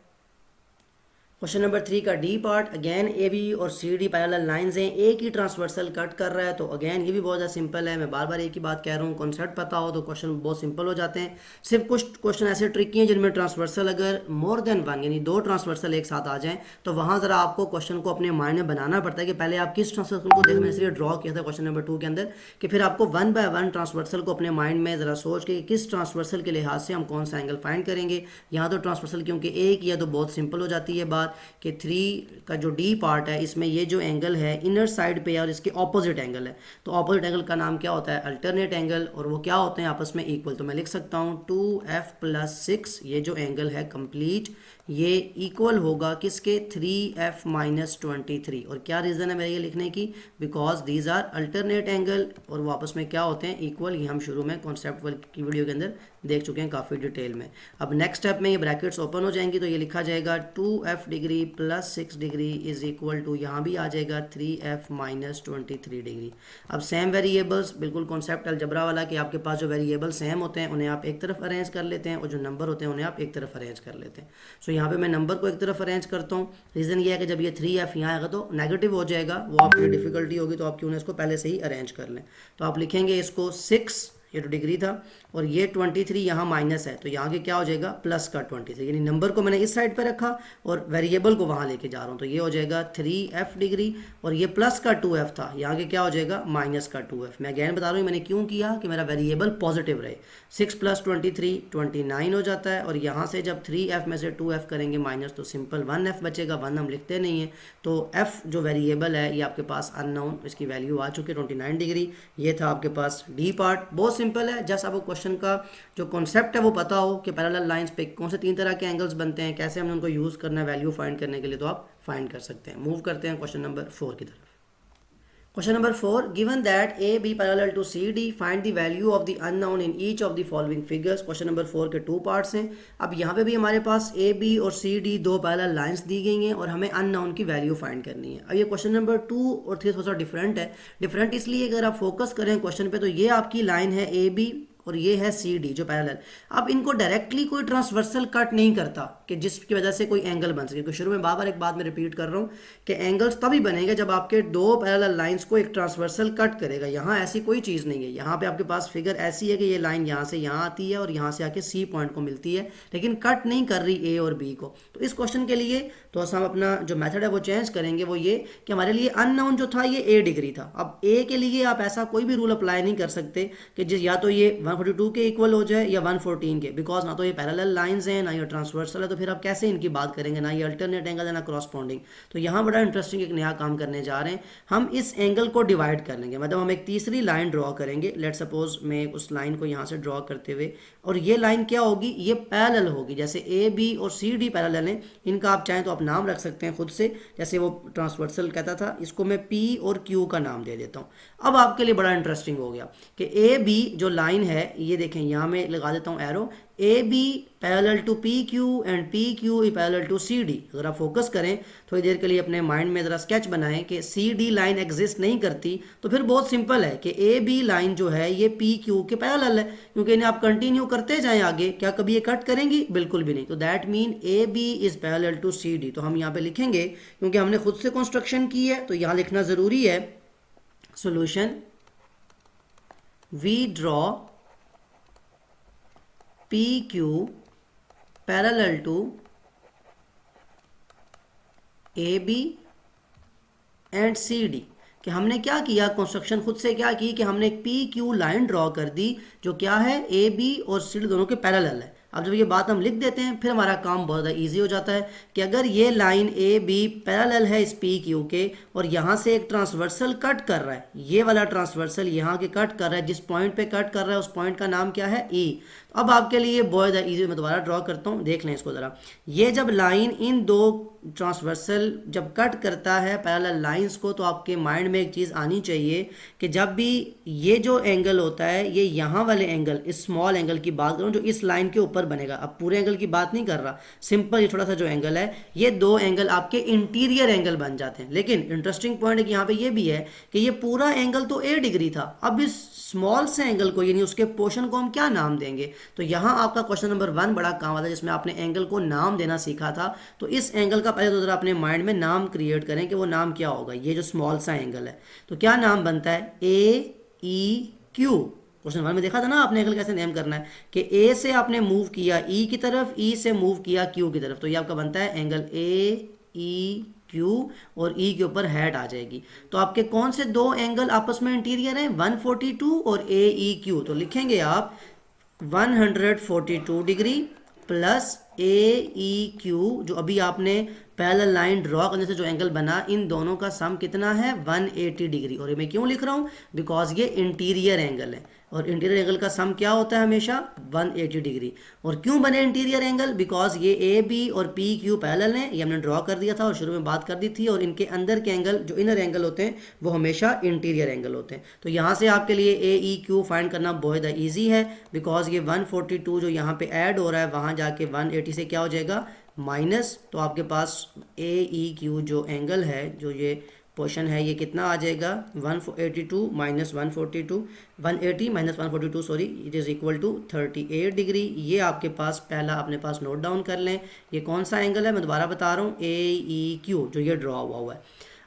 [SPEAKER 1] क्वेश्चन नंबर 3 का D part, again A B और सी डी पैरेलल लाइंस हैं, एक ही ट्रांसवर्सल कट कर रहा है। तो अगेन ये भी बहुत ज़्यादा सिंपल है, मैं बार बार एक ही बात कह रहा हूँ, कॉन्सेप्ट पता हो तो क्वेश्चन बहुत सिंपल हो जाते हैं। सिर्फ कुछ क्वेश्चन ऐसे ट्रिकी हैं जिनमें ट्रांसवर्सल अगर मोर देन वन यानी 2 ट्रांसवर्सल एक साथ आ जाएं तो वहाँ ज़रा आपको क्वेश्चन को अपने माइंड में बनाना पड़ता है कि पहले आप किस ट्रांसवर्सल को देखना। इसलिए ड्रॉ किया था क्वेश्चन नंबर 2 के अंदर कि फिर आपको 1 बाय 1 ट्रांसवर्सल को अपने माइंड में ज़रा सोच के किस ट्रांसवर्सल के लिहाज से हम कौन सा एंगल फाइंड करेंगे। यहाँ तो ट्रांसवर्सल क्योंकि एक या तो बहुत सिंपल हो जाती है बात कि 3 का जो डी पार्ट है इसमें ये जो एंगल है इनर साइड पे है और इसके ऑपोजिट एंगल है। तो ऑपोजिट एंगल का नाम क्या होता है, अल्टरनेट एंगल, और वो क्या होते हैं आपस में इक्वल। तो मैं लिख सकता हूँ 2f + 6, ये जो एंगल है कंप्लीट ये इक्वल होगा किसके, 3f - 23। और क्या रीज़न है मेरे ये लिखने की, because these are alternate angle और वो आपस में क्या होते हैं, इक्वल। ये हम शुरू में कॉन्सेप्ट की वीडियो के अंदर देख चुके हैं काफ़ी डिटेल में। अब नेक्स्ट स्टेप में ये ब्रैकेट्स ओपन हो जाएंगी तो ये लिखा जाएगा 2f degree + 6 degree is equal to, यहाँ भी आ जाएगा 3f - 23 डिग्री। अब सेम वेरिएबल्स, बिल्कुल कॉन्सेप्ट अलजबरा वाला कि आपके पास जो वेरिएबल सेम होते हैं उन्हें आप एक तरफ अरेंज कर लेते हैं और जो नंबर होते हैं उन्हें आप एक तरफ अरेंज कर लेते हैं। सो यहाँ पे मैं नंबर को एक तरफ अरेंज करता हूँ। रीज़न ये है कि जब ये 3f यहाँ आएगा तो नेगेटिव हो जाएगा, वो आपके लिए डिफिकल्टी होगी, तो आप क्यों ना इसको पहले से ही अरेंज कर लें। तो आप लिखेंगे इसको 6, ये तो डिग्री था, और ये 23 यहाँ माइनस है, तो यहाँ के क्या हो जाएगा, प्लस का 23, यानी नंबर को मैंने इस साइड पर रखा और वेरिएबल को वहाँ लेके जा रहा हूँ। तो ये हो जाएगा 3f डिग्री, और ये प्लस का 2f था, यहाँ के क्या हो जाएगा, माइनस का 2f। मैं अगैन बता रहा हूँ मैंने क्यों किया, कि मेरा वेरिएबल पॉजिटिव रहे। 6 + 23 29 हो जाता है, और यहाँ से जब 3f में से 2f करेंगे माइनस तो सिंपल 1f बचेगा, 1 हम लिखते नहीं है। तो f जो वेरिएबल है ये आपके पास अननोन, इसकी वैल्यू आ चुकी है 29 डिग्री। ये था आपके पास डी पार्ट, बहुत सिंपल है। जस्ट आपको क्वेश्चन का जो कॉन्सेप्ट है वो पता हो कि पैरेलल लाइंस पे कौन से 3 तरह के एंगल्स बनते हैं, कैसे हमने उनको यूज़ करना है वैल्यू फाइंड करने के लिए, तो आप फाइंड कर सकते हैं। मूव करते हैं क्वेश्चन नंबर 4 की तरफ। Question number 4, given that A B parallel to C D, find the value of the unknown in each of the following figures. Question number 4 के 2 पार्ट्स हैं। अब यहाँ पे भी हमारे पास ए बी और सी डी 2 पैरेलल लाइंस दी गई हैं और हमें अननोन की वैल्यू फाइंड करनी है। अब ये क्वेश्चन नंबर 2 और 3 थोड़ा सा डिफरेंट है। डिफरेंट इसलिए अगर आप फोकस करें क्वेश्चन पे तो ये आपकी लाइन है ए बी और ये है सी डी जो पैरेलल। अब इनको डायरेक्टली कोई ट्रांसवर्सल कट नहीं करता कि जिसकी वजह से कोई एंगल बन सके, क्योंकि शुरू में बार एक बात मैं रिपीट कर रहा हूँ कि एंगल्स तभी बनेंगे जब आपके 2 पैरेलल लाइंस को एक ट्रांसवर्सल कट करेगा। यहाँ ऐसी कोई चीज़ नहीं है। यहाँ पे आपके पास फिगर ऐसी है कि ये लाइन यहाँ से यहाँ आती है और यहाँ से आके सी पॉइंट को मिलती है, लेकिन कट नहीं कर रही ए और बी को। तो इस क्वेश्चन के लिए तो हम अपना जो मेथड है वो चेंज करेंगे, वो ये कि हमारे लिए अननोन जो था ये ए डिग्री था। अब ए के लिए आप ऐसा कोई भी रूल अप्लाई नहीं कर सकते कि जिस या तो ये 142 के इक्वल हो जाए या 114 के, बिकॉज ना तो ये पैरेलल लाइंस हैं ना ये ट्रांसवर्सल है, तो फिर आप कैसे इनकी बात करेंगे, ना ये अल्टरनेट एंगल है ना क्रॉसपॉन्डिंग। तो यहाँ बड़ा इंटरेस्टिंग एक नया काम करने जा रहे हैं, हम इस एंगल को डिवाइड कर लेंगे। मतलब हम एक तीसरी लाइन ड्रॉ करेंगे। लेट सपोज मैं उस लाइन को यहाँ से ड्रॉ करते हुए, और ये लाइन क्या होगी, ये पैरेलल होगी। जैसे ए बी और सी डी पैरेलल हैं, इनका आप चाहें तो आप नाम रख सकते हैं खुद से, जैसे वो ट्रांसवर्सल कहता था, इसको मैं पी और क्यू का नाम दे देता हूँ। अब आपके लिए बड़ा इंटरेस्टिंग हो गया कि ए बी जो लाइन है, ये देखें यहाँ मैं लगा देता हूँ arrow, A B parallel to P Q and P Q parallel to C D. अगर आप फोकस करें थोड़ी देर के लिए अपने माइंड में ज़रा स्केच बनाएं कि सी डी लाइन एग्जिस्ट नहीं करती, तो फिर बहुत सिंपल है कि ए बी लाइन जो है ये पी क्यू के पैरेलल है, क्योंकि इन्हें आप कंटिन्यू करते जाएं आगे, क्या कभी ये कट करेंगी, बिल्कुल भी नहीं। तो that mean A B is parallel to C D. तो हम यहाँ पे लिखेंगे, क्योंकि हमने खुद से कंस्ट्रक्शन की है तो यहाँ लिखना ज़रूरी है, solution we draw P Q parallel to A B and C D. कि हमने क्या किया, कंस्ट्रक्शन खुद से क्या की कि हमने एक पी क्यू लाइन ड्रॉ कर दी जो क्या है ए बी और सी डी दोनों के पैरेलल है। अब जब ये बात हम लिख देते हैं फिर हमारा काम बहुत ज़्यादा ईजी हो जाता है कि अगर ये लाइन ए बी पैरेलल है इस पी क्यू के और यहाँ से एक ट्रांसवर्सल कट कर रहा है, ये वाला ट्रांसवर्सल यहाँ के कट कर रहा है, जिस पॉइंट पे कट कर रहा है उस पॉइंट का नाम क्या है ई। तो अब आपके लिए बहुत ज़्यादा ईजी, मैं दोबारा ड्रॉ करता हूँ, देख लें इसको ज़रा। ये जब लाइन इन दो ट्रांसवर्सल जब कट करता है पैरेलल लाइंस को, तो आपके माइंड में एक चीज़ आनी चाहिए कि जब भी ये जो एंगल होता है, ये यहाँ वाले एंगल, इस स्मॉल एंगल की बात करूँ जो इस लाइन के ऊपर बनेगा, अब पूरे एंगल की बात नहीं कर रहा, सिंपल ये छोटा सा जो एंगल है, ये दो एंगल आपके इंटीरियर एंगल बन जाते हैं। लेकिन इंटरेस्टिंग पॉइंट है कि यहाँ पे ये भी है कि ये पूरा एंगल तो ए डिग्री था, अब इस स्मॉल से एंगल को यानी उसके पोर्शन को हम क्या नाम देंगे। तो यहाँ आपका क्वेश्चन नंबर 1 बड़ा काम आता है जिसमें आपने एंगल को नाम देना सीखा था। तो इस एंगल का पहले तो जरा अपने माइंड में नाम क्रिएट करें कि वो नाम क्या होगा। ये जो स्मॉल सा एंगल है तो क्या नाम बनता है, ए ई क्यू। क्वेश्चन 1 में देखा था ना आपने एंगल कैसे नेम करना है कि ए से आपने मूव किया ई की तरफ, ई से मूव किया क्यू की तरफ, तो ये आपका बनता है एंगल ए ई क्यू और ई के ऊपर हेड आ जाएगी। तो आपके कौन से दो एंगल आपस में इंटीरियर हैं, 142 और ए ई क्यू। तो लिखेंगे आप 142 डिग्री प्लस ए ई क्यू, जो अभी आपने पैरेलल लाइन ड्रॉ करने से जो एंगल बना, इन दोनों का सम कितना है 180 डिग्री। और ये मैं क्यों लिख रहा हूँ, बिकॉज ये इंटीरियर एंगल है और इंटीरियर एंगल का सम क्या होता है हमेशा 180 डिग्री। और क्यों बने इंटीरियर एंगल, बिकॉज ये ए बी और पी क्यू पैरेलल हैं, ये हमने ड्रॉ कर दिया था और शुरू में बात कर दी थी, और इनके अंदर के एंगल जो इनर एंगल होते हैं वो हमेशा इंटीरियर एंगल होते हैं। तो यहाँ से आपके लिए ए ई क्यू फाइंड करना बहुत ज़्यादा ईजी है, बिकॉज ये 142 जो यहाँ पे ऐड हो रहा है वहाँ जाके 180 से क्या हो जाएगा माइनस, तो आपके पास ए ई क्यू जो एंगल है, जो ये पोर्शन है, ये कितना आ जाएगा 182 minus 142, 180 minus 142 sorry, it is equal to 38 degree. ये आपके पास पहला अपने पास नोट डाउन कर लें। ये कौन सा एंगल है मैं दोबारा बता रहा हूँ, ए ई क्यू जो ये ड्रॉ हुआ है।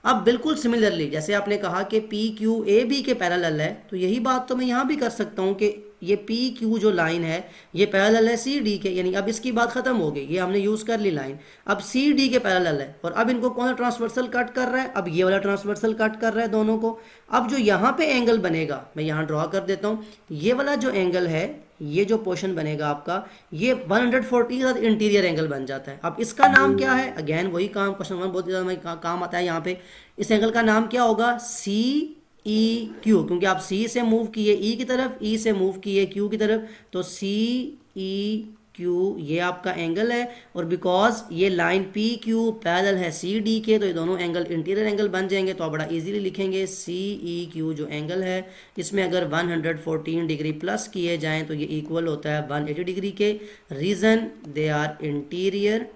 [SPEAKER 1] अब बिल्कुल सिमिलरली जैसे आपने कहा कि पी क्यू ए बी के पैरेलल है, तो यही बात तो मैं यहाँ भी कर सकता हूँ कि ये पी क्यू जो लाइन है ये पैरेलल है सी डी के, यानी अब इसकी बात खत्म हो गई, ये हमने यूज़ कर ली लाइन, अब सी डी के पैरेलल है। और अब इनको कौन सा ट्रांसवर्सल कट कर रहा है, अब ये वाला ट्रांसवर्सल कट कर रहा है दोनों को। अब जो यहाँ पे एंगल बनेगा मैं यहाँ ड्रॉ कर देता हूँ, ये वाला जो एंगल है, ये जो पोर्शन बनेगा आपका, ये 140 के साथ इंटीरियर एंगल बन जाता है। अब इसका नाम क्या है, अगेन वही काम, क्वेश्चन 1 बहुत ज़्यादा काम आता है यहाँ पे। इस एंगल का नाम क्या होगा, सी ई क्यू, क्योंकि आप सी से मूव किए ई की तरफ, ई से मूव किए क्यू की तरफ, तो सी ई क्यू ये आपका एंगल है। और बिकॉज ये लाइन पी क्यू पैरेलल है सी डी के, तो ये दोनों एंगल इंटीरियर एंगल बन जाएंगे। तो आप बड़ा इजीली लिखेंगे सी ई क्यू जो एंगल है, इसमें अगर 114 डिग्री प्लस किए जाएं तो ये इक्वल होता है 180 डिग्री के। Reason they are interior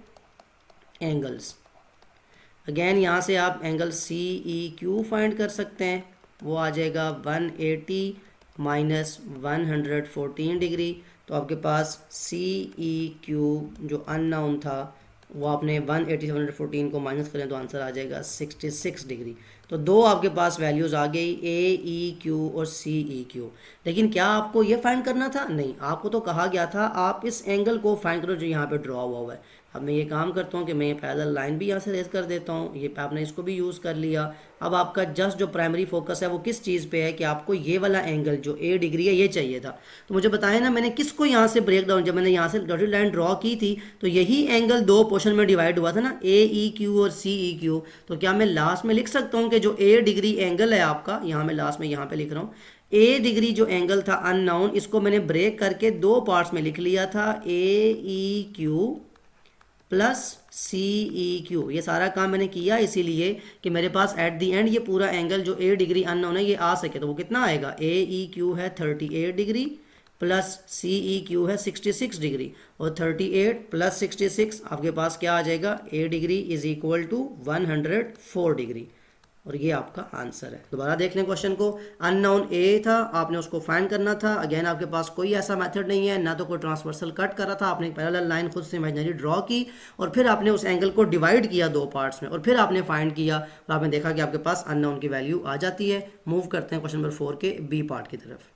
[SPEAKER 1] angles. Again यहाँ से आप angle C E Q find कर सकते हैं, वो आ जाएगा 180 माइनस 114 डिग्री। तो आपके पास सी ई क्यू जो अननोन था वो आपने 180 से 114 को माइनस करें तो आंसर आ जाएगा 66 डिग्री। तो दो आपके पास वैल्यूज़ आ गई, ए ई क्यू और सी ई क्यू। लेकिन क्या आपको ये फाइंड करना था, नहीं, आपको तो कहा गया था आप इस एंगल को फाइंड करो जो यहाँ पे ड्रॉ हुआ है। अब मैं ये काम करता हूँ कि मैं ये पैरेलल लाइन भी यहाँ से रेज कर देता हूँ, ये आपने इसको भी यूज़ कर लिया। अब आपका जस्ट जो प्राइमरी फोकस है वो किस चीज़ पे है कि आपको ये वाला एंगल जो ए डिग्री है ये चाहिए था। तो मुझे बताएं ना, मैंने किसको यहाँ से ब्रेक डाउन, जब मैंने यहाँ से डॉटेड लाइन ड्रॉ की थी तो यही एंगल दो पोर्शन में डिवाइड हुआ था ना, ए ई क्यू और सी ई क्यू। तो क्या मैं लास्ट में लिख सकता हूँ कि जो ए डिग्री एंगल है आपका, यहाँ मैं लास्ट में यहाँ पे लिख रहा हूँ, ए डिग्री जो एंगल था अननोन, इसको मैंने ब्रेक करके दो पार्ट्स में लिख लिया था, ए ई क्यू प्लस सी ई क्यू। ये सारा काम मैंने किया इसीलिए कि मेरे पास एट द एंड ये पूरा एंगल जो ए डिग्री अननोन है ये आ सके। तो वो कितना आएगा, ए ई क्यू है 38 डिग्री प्लस सी ई क्यू है 66 डिग्री, और 38 प्लस 66 आपके पास क्या आ जाएगा, A degree is equal to 104 degree. और ये आपका आंसर है। दोबारा देख लें क्वेश्चन को, अननोन ए था, आपने उसको फाइंड करना था। अगेन आपके पास कोई ऐसा मेथड नहीं है, ना तो कोई ट्रांसवर्सल कट कर रहा था, आपने एक पैरेलल लाइन खुद से इमेजिनरी ड्रॉ की और फिर आपने उस एंगल को डिवाइड किया दो पार्ट्स में और फिर आपने फाइंड किया और आपने देखा कि आपके पास अननोन की वैल्यू आ जाती है। मूव करते हैं क्वेश्चन नंबर 4 के बी पार्ट की तरफ।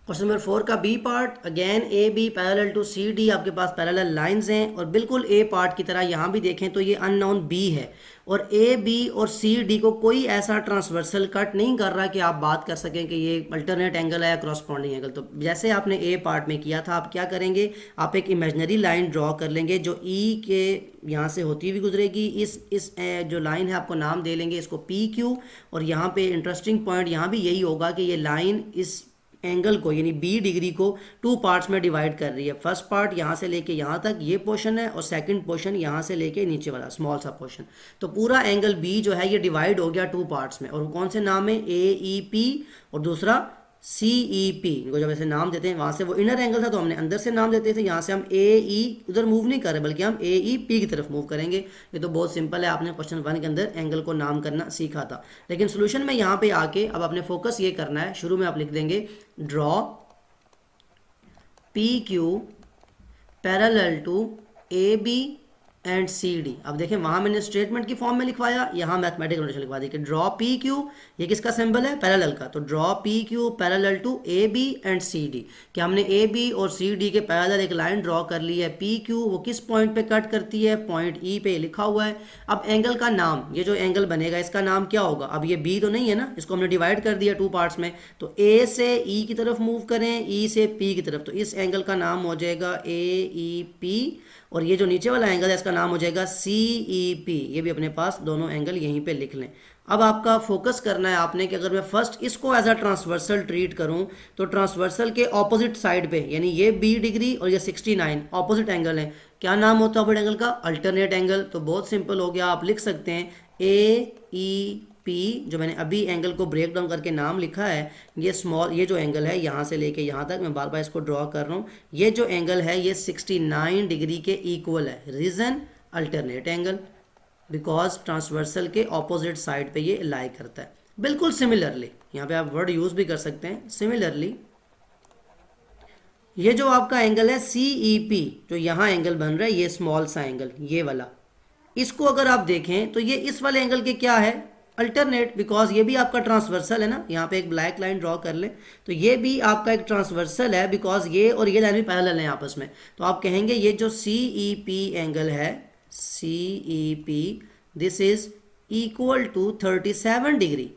[SPEAKER 1] क्वेश्चन नंबर 4 का B part, again A B parallel to C D, आपके पास पैरेलल लाइंस हैं और बिल्कुल ए पार्ट की तरह यहाँ भी देखें तो ये अननोन बी है और ए बी और सी डी को कोई ऐसा ट्रांसवर्सल कट नहीं कर रहा कि आप बात कर सकें कि ये अल्टरनेट एंगल है या क्रॉसपॉन्डिंग एंगल। तो जैसे आपने ए पार्ट में किया था, आप क्या करेंगे, आप एक इमेजनरी लाइन ड्रॉ कर लेंगे जो ई के यहाँ से होती हुई गुजरेगी। इस जो लाइन है आपको नाम दे लेंगे इसको पी क्यू, और यहाँ पे इंटरेस्टिंग पॉइंट यहाँ भी यही होगा कि ये लाइन इस एंगल को यानी बी डिग्री को टू पार्ट्स में डिवाइड कर रही है। फर्स्ट पार्ट यहाँ से लेके यहाँ तक ये पोर्शन है और सेकंड पोर्शन यहाँ से लेके नीचे वाला स्मॉल सा पोर्शन। तो पूरा एंगल बी जो है ये डिवाइड हो गया टू पार्ट्स में, और कौन से नाम है, ए ई पी और दूसरा सी ई पी। इनको जब ऐसे नाम देते हैं, वहाँ से वो इनर एंगल था तो हमने अंदर से नाम देते थे, यहाँ से हम ए ई उधर मूव नहीं कर रहे बल्कि हम ए ई पी की तरफ मूव करेंगे। ये तो बहुत सिंपल है, आपने क्वेश्चन 1 के अंदर एंगल को नाम करना सीखा था। लेकिन सोल्यूशन में यहाँ पे आके अब आपने फोकस ये करना है, शुरू में आप लिख देंगे draw P Q parallel to A B and C D. अब देखें वहां मैंने स्टेटमेंट की फॉर्म में लिखवाया, यहाँ मैथमेटिकल नोटेशन लिखवा दी कि ड्रॉ पी क्यू, ये किसका सिंबल है, पैरेलल का। तो draw P Q parallel to A B and C D, कि हमने ए बी और सी डी के पैरेलल एक लाइन ड्रॉ कर ली है। पी क्यू वो किस पॉइंट पे कट करती है, पॉइंट ई पे लिखा हुआ है। अब एंगल का नाम, ये जो एंगल बनेगा इसका नाम क्या होगा, अब ये बी तो नहीं है ना, इसको हमने डिवाइड कर दिया टू पार्ट्स में, तो ए से ई की तरफ मूव करें, ई से पी की तरफ, तो इस एंगल का नाम हो जाएगा ए ई पी, और ये जो नीचे वाला एंगल है इसका नाम हो जाएगा सी ई पी। ये भी अपने पास दोनों एंगल यहीं पे लिख लें। अब आपका फोकस करना है आपने कि अगर मैं फर्स्ट इसको एज अ ट्रांसवर्सल ट्रीट करूं तो ट्रांसवर्सल के ऑपोजिट साइड पे, यानी ये 20 डिग्री और ये 69 ऑपोजिट एंगल है, क्या नाम होता है ऑपोजिट एंगल का, अल्टरनेट एंगल। तो बहुत सिंपल हो गया, आप लिख सकते हैं ए ई पी, जो मैंने अभी एंगल को ब्रेक डाउन करके नाम लिखा है, ये स्मॉल, ये जो एंगल है यहाँ से लेके यहाँ तक, मैं बार बार इसको ड्रॉ कर रहा हूँ, ये जो एंगल है ये 69 डिग्री के इक्वल है। Reason, alternate angle, because transversal के ऑपोजिट साइड पे ये लाई करता है। बिल्कुल सिमिलरली, यहाँ पे आप वर्ड यूज भी कर सकते हैं, सिमिलरली ये जो आपका एंगल है सी ई पी, जो यहाँ एंगल बन रहा है ये स्मॉल सा एंगल, ये वाला, इसको अगर आप देखें तो ये इस वाले एंगल के क्या है, अल्टरनेट, बिकॉज ये भी आपका ट्रांसवर्सल है ना। यहाँ पे एक ब्लैक लाइन ड्रॉ कर ले तो ये भी आपका एक ट्रांसवर्सल है, बिकॉज ये और ये लाइन भी पैरेलल है आपस में। तो आप कहेंगे ये जो सी ई पी एंगल है, C E P, this is equal to 37 degree,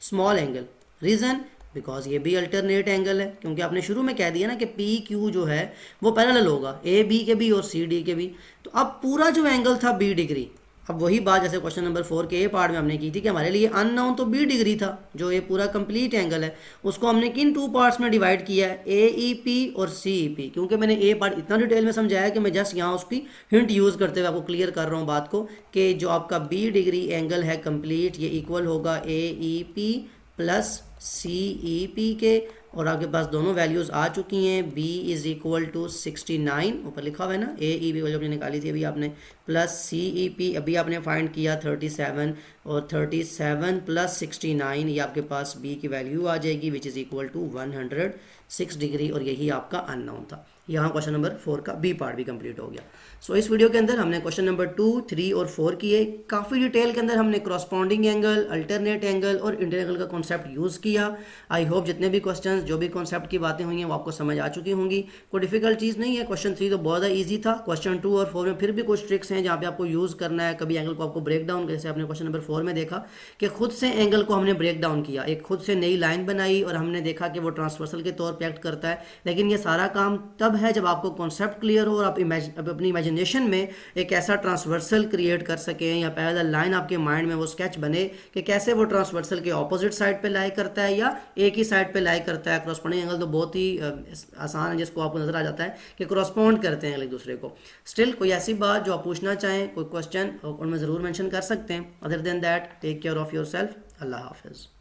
[SPEAKER 1] small angle. Reason, because ये भी अल्टरनेट एंगल है, क्योंकि आपने शुरू में कह दिया ना कि पी क्यू जो है वो पैरेलल होगा ए बी के भी और सी डी के भी। तो अब पूरा जो एंगल था 20 डिग्री, अब वही बात जैसे क्वेश्चन नंबर 4 के ए पार्ट में हमने की थी कि हमारे लिए अननोन तो 20 डिग्री था, जो ये पूरा कंप्लीट एंगल है, उसको हमने किन टू पार्ट्स में डिवाइड किया है, ए ई पी और सी ई पी। क्योंकि मैंने ए पार्ट इतना डिटेल में समझाया कि मैं जस्ट यहाँ उसकी हिंट यूज़ करते हुए आपको क्लियर कर रहा हूँ बात को, कि जो आपका 20 डिग्री एंगल है कंप्लीट, ये इक्वल होगा ए ई पी प्लस सी ई पी के, और आपके पास दोनों वैल्यूज़ आ चुकी हैं। b इज़ इक्वल टू 69, ऊपर लिखा हुआ है ना, ए ई बी वैल्यू आपने निकाली थी अभी आपने, प्लस सी ई पी अभी आपने फाइंड किया 37, और 37 प्लस 69 ये आपके पास b की वैल्यू आ जाएगी, which is equal to 106 degree, और यही आपका अननोन था। यहाँ क्वेश्चन नंबर 4 का बी पार्ट भी कंप्लीट हो गया। सो इस वीडियो के अंदर हमने क्वेश्चन नंबर 2, 3 और 4 किए। काफ़ी डिटेल के अंदर हमने क्रॉसपॉन्डिंग एंगल, अल्टरनेट एंगल और इंटर एंगल का कॉन्सेप्ट यूज़ किया। आई होप जितने भी क्वेश्चंस, जो भी कॉन्सेप्ट की बातें हुई हैं वो आपको समझ आ चुकी होंगी। कोई डिफिकल्ट चीज़ नहीं है। क्वेश्चन 3 तो बहुत ईजी था। क्वेश्चन 2 और 4 में फिर भी कुछ ट्रिक्स हैं जहाँ पे आपको यूज़ करना है। कभी एंगल को आपको ब्रेक डाउन, जैसे आपने क्वेश्चन नंबर 4 में देखा कि खुद से एंगल को हमने ब्रेक डाउन किया, एक खुद से नई लाइन बनाई और हमने देखा कि वो ट्रांसवर्सल के तौर पर एक्ट करता है। लेकिन ये सारा काम तब है जब आपको कॉन्सेप्ट क्लियर हो और आप अपनी इमेजिनेशन में एक ऐसा ट्रांसवर्सल क्रिएट कर सकें, या पैरेलल लाइन आपके माइंड में वो स्केच बने कि कैसे वो ट्रांसवर्सल के ऑपोजिट साइड पे लाई करता है या एक ही साइड पे लाई करता है। क्रॉसपॉन्डिंग एंगल तो बहुत ही आसान है, जिसको आपको नजर आ जाता है कि क्रॉसपॉन्ड करते हैं एक दूसरे को। स्टिल कोई ऐसी बात जो आप पूछना चाहें, कोई क्वेश्चन, उनमें ज़रूर मेंशन कर सकते हैं। Other than that, take care of yourself. अल्लाह हाफिज़।